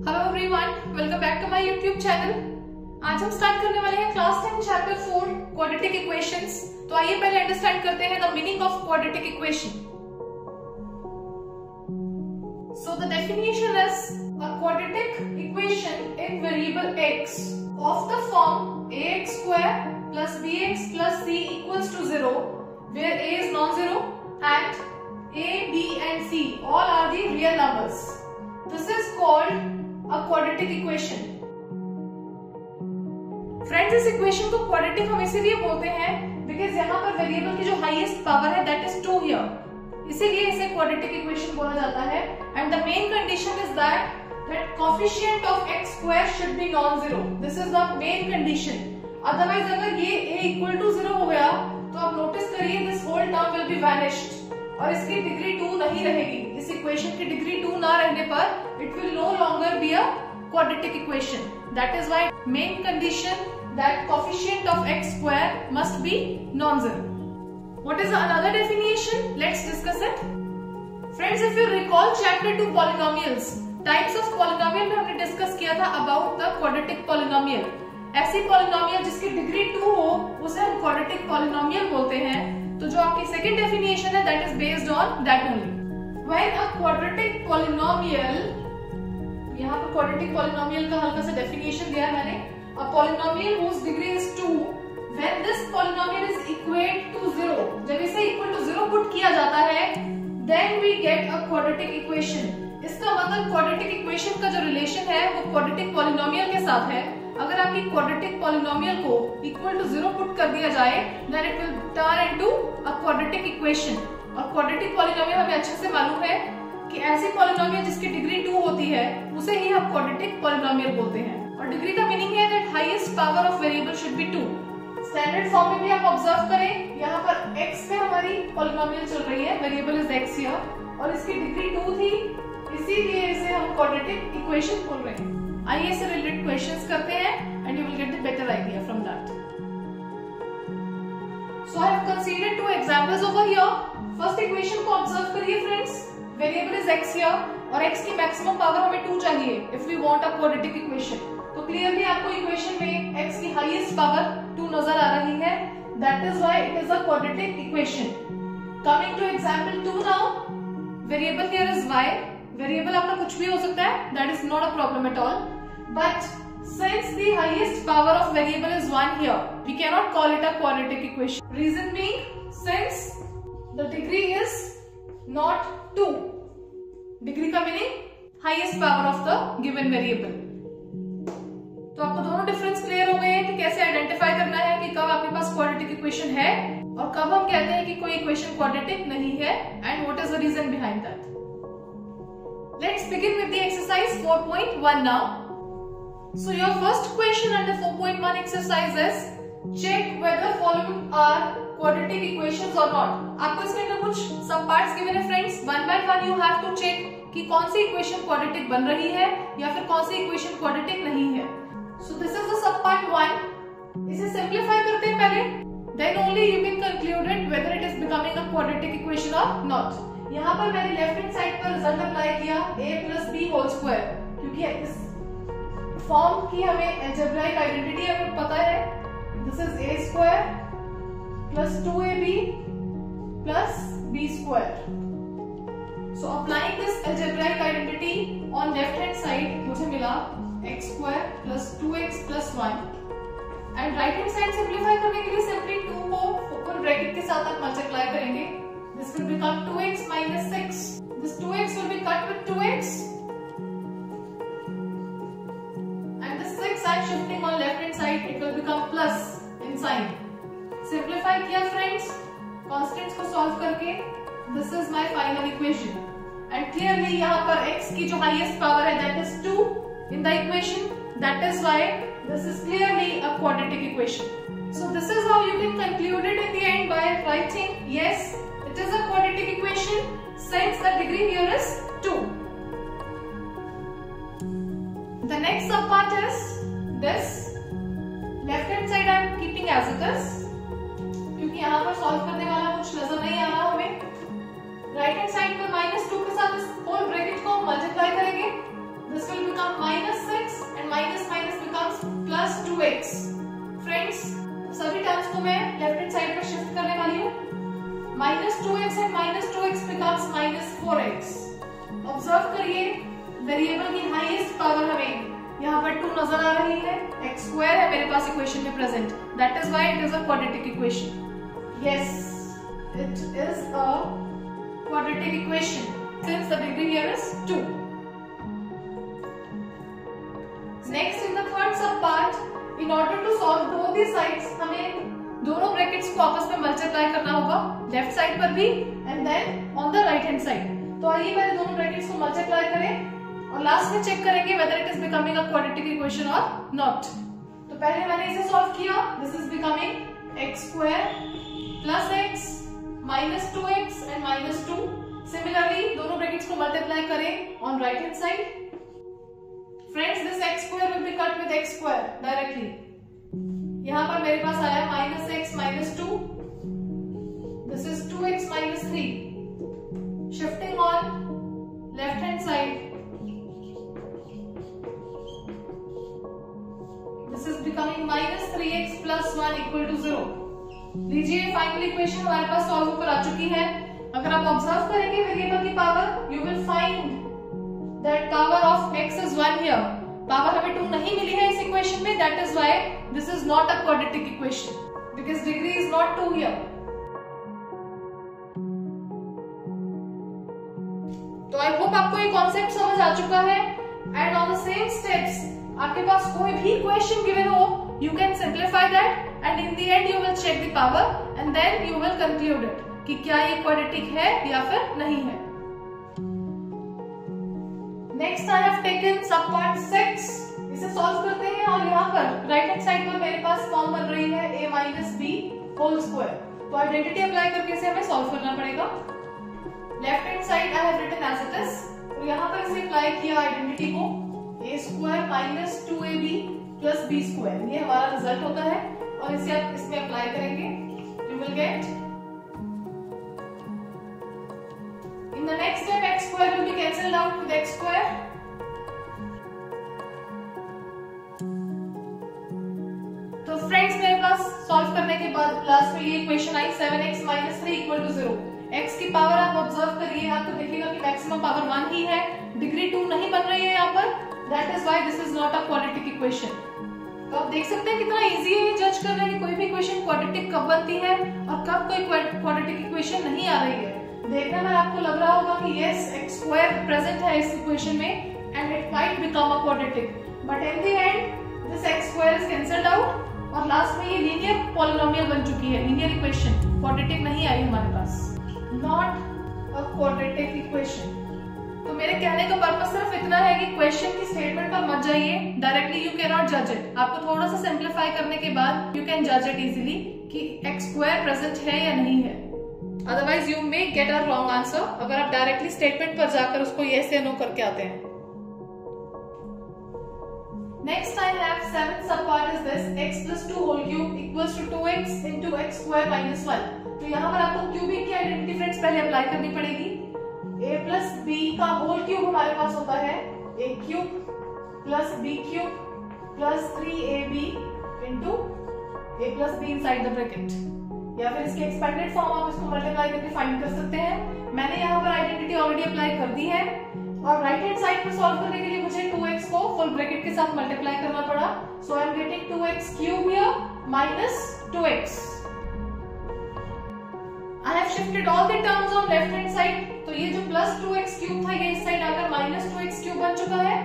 Hello everyone, welcome back to my YouTube channel. आज हम start करने वाले हैं क्लास 10 चैप्टर 4 क्वाड्रेटिक इक्वेशंस। तो आइए पहले अंडरस्टैंड करते हैं the meaning of quadratic equation. So the definition is a quadratic equation in variable x of the form ax square plus bx plus c equals to 0 where a is non-zero and a, b and c all are the real numbers. This is called a quadratic equation. Friends, इस equation को quadratic हम इसीलिए बोलते हैं because यहाँ पर variable की जो हाईएस्ट पावर है दैट इज 2 हियर, इसीलिए इसे क्वाड्रेटिक इक्वेशन बोला जाता है। And the main condition is that coefficient of x square should be non zero. This is the main condition. Otherwise अगर ये a इक्वल टू 0 हो गया तो आप नोटिस करिए this whole term will be vanished और इसकी डिग्री 2 नहीं रहेगी। इस इक्वेशन की डिग्री 2 ना रहने पर it will no longer be a quadratic equation. That is why main condition that coefficient of x square must be non-zero. What is another definition? Let's discuss it. Friends, if you recall chapter 2 polynomials, types of polynomial में हमने discuss किया था about the quadratic polynomial. ऐसी polynomial जिसकी degree 2 हो उसे हम quadratic polynomial बोलते हैं। तो जो आपकी second definition है that is based on that only. When a quadratic polynomial, यहाँ पर क्वाड्रेटिक पॉलिनोमियल का हल्का सा डेफिनेशन दिया है मैंने। A polynomial whose degree is 2 when this polynomial is equate to 0, जब इसे इक्वल टू 0 पुट किया जाता है then we get a quadratic equation. इसका मतलब क्वाड्रेटिक इक्वेशन का जो रिलेशन है वो क्वाड्रेटिक पॉलिनोमियल के साथ है। अगर आपकी क्वाड्रेटिक पॉलिनोमियल को इक्वल टू 0 पुट कर दिया जाए then it will turn into a quadratic equation. और क्वाड्रेटिक पॉलिनोमियल हमें अच्छे से मालूम है कि ऐसी पॉलिनोमियल जिसकी डिग्री 2 होती है उसे ही हम क्वाड्रेटिक पॉलिनोमियल बोलते हैं। और डिग्री का मीनिंग है that highest power of variable should be 2। Standard form में भी आप ऑब्जर्व करें, यहाँ पर x पे हमारी पॉलिनोमियल चल रही है, वेरिएबल इज x हियर और इसकी डिग्री 2 थी, इसीलिए इसे हम क्वाड्रेटिक इक्वेशन बोल रहे हैं। आइए इससे रिलेटेड क्वेश्चंस करते हैं and you will get the better idea from that. So I have considered 2 examples over here. First equation को ऑब्जर्व करिए friends. Variable is x here और x की मैक्सिमम पावर हमें 2 चाहिए if we want a quadratic equation. तो clearly आपको equation में x की हाईएस्ट पावर 2 नजर आ रही है, that is why it is a quadratic equation. Coming to example 2 now, variable here is y। Variable आपका कुछ भी हो सकता है, that is not a problem at all, but since the highest power of variable is 1 here, we cannot call it a quadratic equation. Reason being, since the degree is not 2, degree का meaning highest power of the given variable. तो आपको दोनों difference clear हो गए हैं कि कैसे identify करना है कि कब आपके पास क्वाड्रेटिक इक्वेशन है और कब हम कहते हैं कि कोई इक्वेशन क्वाड्रेटिक नहीं है, and what is the reason behind that. Let's begin with the exercise 4.1 now. So your first question under 4.1 exercise is check whether following are quadratic equations or not. आपको इसमें ना कुछ सब पार्ट्स गिवन है friends, one by one you have to check कि कौन सी equation quadratic बन रही है या फिर कौन सी इक्वेशन क्वाड्रेटिक नहीं है। So this is the sub part 1। इसे सिंपलीफाई करते हैं पहले, then only you can conclude it whether it is becoming a quadratic equation और नॉट। यहाँ पर मैंने लेफ्ट हैंड साइड पर रिजल्ट अप्लाई किया a plus b whole square, क्योंकि इस फॉर्म की हमें अलजेब्राइक आइडेंटिटी हमें पता है, this is a square plus 2ab plus b square. So applying this algebraic identity on left hand side मुझे मिला x square plus 2x plus 1 and right hand side simplify करने के लिए simply 2 को ऊपर ब्रैकेट के साथ आप मल्टीप्लाई करेंगे। This will become 2x minus 6. This 2x will be cut with 2x and this 6 I'm shifting on left hand side, it will become plus in sign. Simplify किया फ्रेंड्स कॉन्स्टेंट्स को solve करके, this is my final equation and clearly यहाँ पर x की जो highest power है that is 2 in the equation, that is why this is clearly a quadratic equation. So this is how you can conclude it in the and by writing yes it is a quadratic equation since the degree here is 2। The next सब part is this, left hand side I am keeping as it is क्योंकि यहाँ पर solve करने वाला कुछ नजर नहीं आ रहा हमें। राइट हैंड साइड पर -2 के साथ इस होल ब्रैकेट को मल्टीप्लाई करेंगे, दिस विल बिकम ऑब्जर्व करिए वेरिएबल की हाईएस्ट पावर हमें यहाँ पर 2 नजर आ रही है, x स्क्वायर है मेरे पास इक्वेशन में present, that is why it is a quadratic equation. Yes, it is a quadratic equation since the degree here is 2. Next in the third sub part, in order to solve both the sides, हमें दोनों brackets को आपस में multiply करना होगा, left side पर भी and then on the right hand side. तो आइए पहले दोनों ब्रैकेट्स को मल्टीप्लाई करें और लास्ट में चेक करेंगे weather it is becoming a quadratic equation और नॉट। तो पहले मैंने इसे सॉल्व किया, this is becoming x square plus x minus 2x and minus 2। Similarly दोनों ब्रैकेट्स को मल्टीप्लाई करें on right hand side. Friends, this x square will be cut with x square directly. यहां पर मेरे पास आया minus x minus 2, this is 2x minus 3। Shifting on left hand side, this is becoming minus 3x plus 1 equal to 0। लीजिए final equation हमारे पास solve होकर आ चुकी है। अगर आप ऑब्जर्व करेंगे वेरिएबल की power, you will find that power of x is 1 here. Power हमें 2 नहीं मिली है इस इक्वेशन में, that is why this is not a quadratic equation because degree is not 2 here. तो आई होप आपको ये कॉन्सेप्ट समझ आ चुका है and on the same steps आपके पास कोई भी क्वेश्चन गिवन हो, you can simplify that and in the end you will check the power and then you will conclude it कि क्या ये क्वाड्रेटिक है या फिर नहीं है। Next I have taken sub part 6, इसे सॉल्व करते हैं और यहाँ पर राइट हैंड साइड पर मेरे पास फॉर्म बन रही है a minus b whole square. तो आइडेंटिटी अप्लाई करके इसे हमें सॉल्व करना पड़ेगा। Left hand side I have written as it is, तो यहाँ पर इसे अप्लाई किया आइडेंटिटी को, a square minus 2ab plus b square, ये हमारा रिजल्ट होता है और इसे आप इसमें अप्लाई करेंगे, you will gate in the next step x square will be cancelled out with x square। तो फ्रेंड्स मेरे पास सॉल्व करने के बाद लास्ट में ये इक्वेशन आई 7x minus 3 equal to 0। x की पावर आप ऑब्जर्व करिए, आपको दिखेगा कि मैक्सिमम पावर 1 ही है, डिग्री 2 नहीं बन रही है यहाँ पर, that is why this is not a quadratic equation. तो आप देख सकते हैं कितना इजी है ये जज करना कि कोई भी इक्वेशन क्वाड्रेटिक कब बनती है और कब कोई क्वाड्रेटिक इक्वेशन नहीं आ रही है। देखने में आपको लग रहा होगा कि यस x स्क्वायर प्रेजेंट है इस इक्वेशन में and it might become a quadratic, but in the and this x square is cancelled out और लास्ट में ये लीनियर पॉलिनोमियल बन चुकी है, लीनियर इक्वेशन, क्वाड्रेटिक नहीं आई हमारे पास, नॉट अ क्वाड्रेटिक इक्वेशन। तो मेरे कहने का पर्पस सिर्फ इतना है कि क्वेश्चन की स्टेटमेंट पर मत जाइए, डायरेक्टली यू कैन नॉट जज इट। आपको थोड़ा सा सिंप्लीफाई करने के बाद यू कैन जज इट इजीली कि x स्क्वायर प्रेजेंट है या नहीं है, otherwise you may get a wrong answer अगर आप डायरेक्टली स्टेटमेंट पर जाकर उसको यस या नो करके आते हैं। नेक्स्ट आई हैव 7th सब part is this x plus 2 whole cube equals to 2x into x square minus 1। तो यहाँ पर आपको क्यूबिक की आइडेंटिटी फ्रेंड्स पहले अप्लाई करनी पड़ेगी। a plus b का होल क्यूब हमारे पास होता है a cube plus b cube plus 3ab into a plus b inside the bracket, या फिर इसके एक्सपेंडेड फॉर्म आप इसको मल्टीप्लाई करके फाइंड कर सकते हैं। मैंने यहाँ पर आइडेंटिटी ऑलरेडी अप्लाई कर दी है और राइट हैंड साइड पर सॉल्व करने के लिए मुझे 2x को फुल ब्रैकेट के साथ मल्टीप्लाई करना पड़ा, so I am getting 2x cube here minus 2x। I have shifted all the terms on left hand side, तो ये जो प्लस 2x क्यूब था ये इस साइड आकर माइनस 2x क्यूब बन चुका है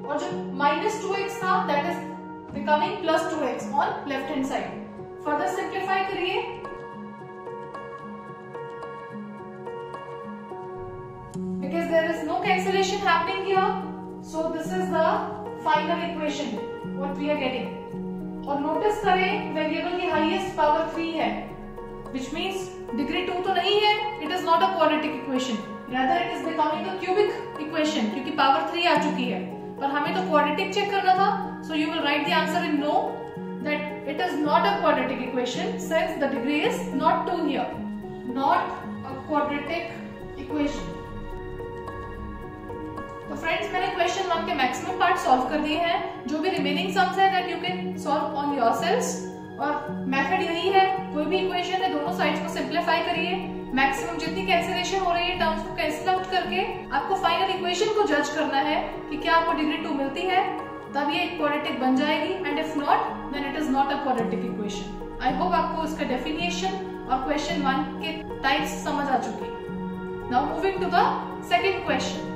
और जो माइनस 2x था that is becoming plus 2x on left hand side. Further simplify करिए, because there is no cancellation happening here, so this is the final equation what we are getting। और notice करें variable की highest power 3 है, which means degree 2 तो नहीं है, it is not a quadratic equation, rather it is becoming a cubic equation क्योंकि power 3 आ चुकी है। पर हमें तो quadratic चेक करना था, so you will write the answer in no, that it is not a quadratic equation since the degree is not 2 here, not a quadratic equation। तो friends मैंने क्वेश्चन 1 के मैक्सिमम पार्ट सॉल्व कर दिए हैं, जो भी रिमेनिंग सम्स है that you can solve on yourselves. और मेथड यही है, कोई भी इक्वेशन है दोनों साइड्स को सिंप्लीफाई करिए मैक्सिमम जितनी कैंसिलेशन हो रही है टर्म्स को कैंसिल आउट करके आपको फाइनल इक्वेशन को जज करना है कि क्या आपको डिग्री 2 मिलती है, तब ये क्वाड्रेटिक बन जाएगी, and if not then it is not a quadratic equation. I hope आपको इसका डेफिनेशन और क्वेश्चन 1 के टाइप्स समझ आ चुके हैं। Now moving to the second question.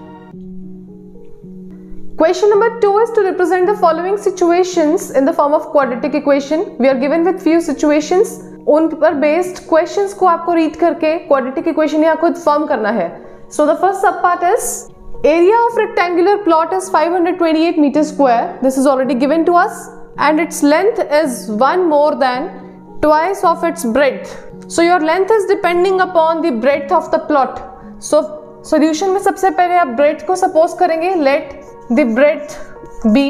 Question number 2 is to represent the following situations in the form of quadratic equation. We are given with few situations. उन पर based questions को आपको read करके quadratic equation यहाँ खुद form करना है. So the first sub part is area of rectangular plot is 528 meters square. This is already given to us, and its length is 1 more than twice of its breadth. So your length is depending upon the breadth of the plot. So solution में सबसे पहले आप breadth को suppose करेंगे. Let the breadth be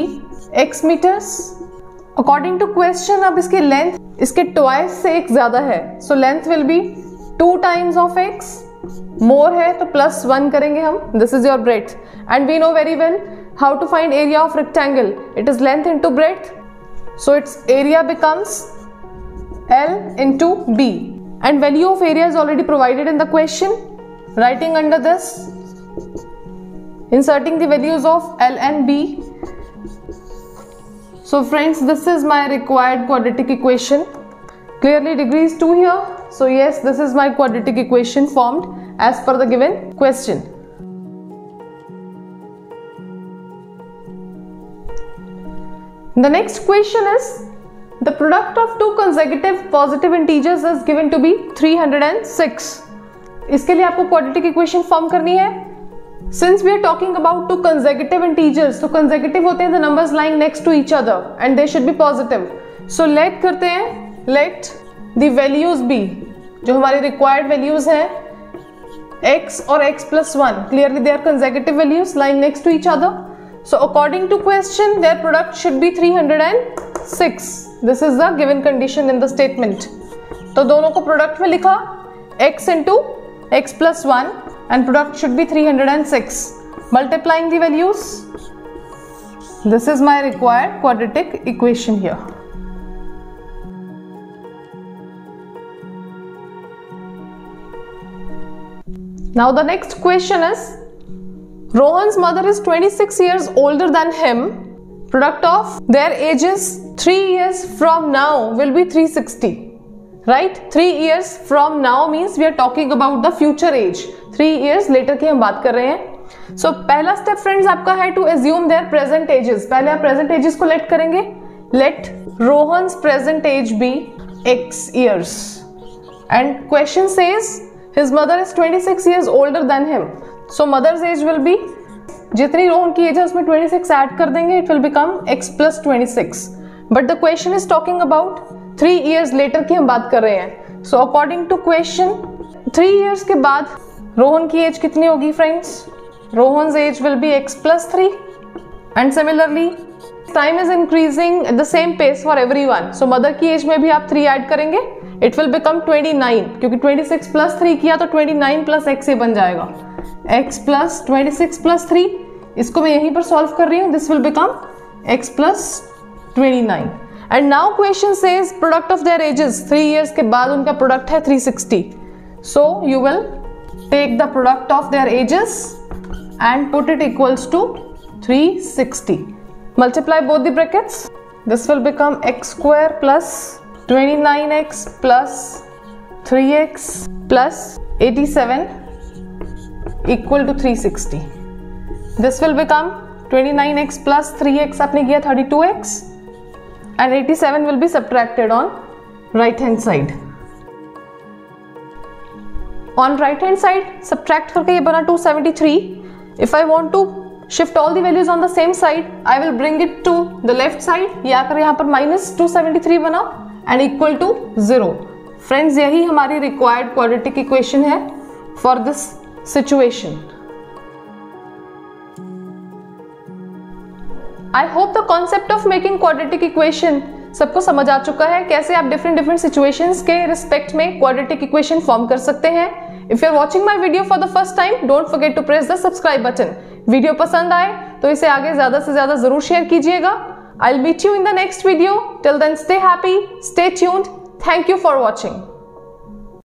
x meters. According to question अब इसकी length इसके twice से एक ज्यादा है, so length will be 2 times of x. more है तो +1 करेंगे हम. This is your breadth, and we know very well how to find area of rectangle. It is length into breadth, so its area becomes L into B, and value of area is already provided in the question. Writing under this, inserting the values of L and B. So friends, this is my required quadratic equation. Clearly degree is 2 here. So yes, this is my quadratic equation formed as per the given question. The next question is the product of two consecutive positive integers is given to be 306. इसके लिए आपको quadratic equation form करनी है. Since we are talking about two consecutive integers, तो consecutive होते हैं the numbers lying next to each other and they should be positive. So let करते हैं, let the values be, जो हमारी required values हैं x और x plus 1. Clearly they are consecutive values lying next to each other. So according to question, their product should be 306. This is the given condition in the statement. तो दोनों को product में लिखा x into x plus 1. And product should be 306. Multiplying the values, this is my required quadratic equation here. Now the next question is, Rohan's mother is 26 years older than him. Product of their ages 3 years from now will be 360. Right? 3 years from now means we are talking about the future age. 3 years later की हम बात कर रहे हैं. So पहला step friends आपका है to assume their present ages. पहले आप present ages को let करेंगे. Let Rohan's present age be x years. And question says his mother is 26 years older than him. So mother's age will be, जितनी रोहन की as है उसमें 26 add कर देंगे, it will become x plus 26. But the question is talking about 3 years later की हम बात कर रहे हैं. So according to question, 3 years के बाद रोहन की एज कितनी होगी friends? Rohan's age will be x plus 3. And similarly, time is increasing at the same pace for everyone. So mother की एज में भी आप 3 ऐड करेंगे, it will become 29. क्योंकि 26 plus 3 किया तो 29 plus x ही बन जाएगा. x plus 26 plus 3, इसको मैं यहीं पर सॉल्व कर रही हूँ. This will become x plus 29. And now question says product of their ages 3 years के बाद उनका प्रोडक्ट है 360. So you will take the product of their ages and put it equals to 360. Multiply both the brackets. This will become x square plus 29x plus 3x plus 87 equal to 360. This will become 29x plus 3x आपने किया 32x. And 87 will be subtracted on right hand side. On right hand side subtract करके ये बना 273. If I want to shift all the values on the same side, I will bring it to the left side. ये आकर यहाँ पर minus 273 बना and equal to 0. Friends, यही हमारी required quadratic equation है for this situation. I hope the concept of making quadratic equation सबको समझ आ चुका है, कैसे आप different situations के respect में quadratic equation form कर सकते हैं. If you are watching my video for the first time, don't forget to press the subscribe button. Video पसंद आए तो इसे आगे ज़्यादा से ज़्यादा ज़रूर शेयर कीजिएगा. I'll meet you in the next video. Till then, stay happy, stay tuned. Thank you for watching.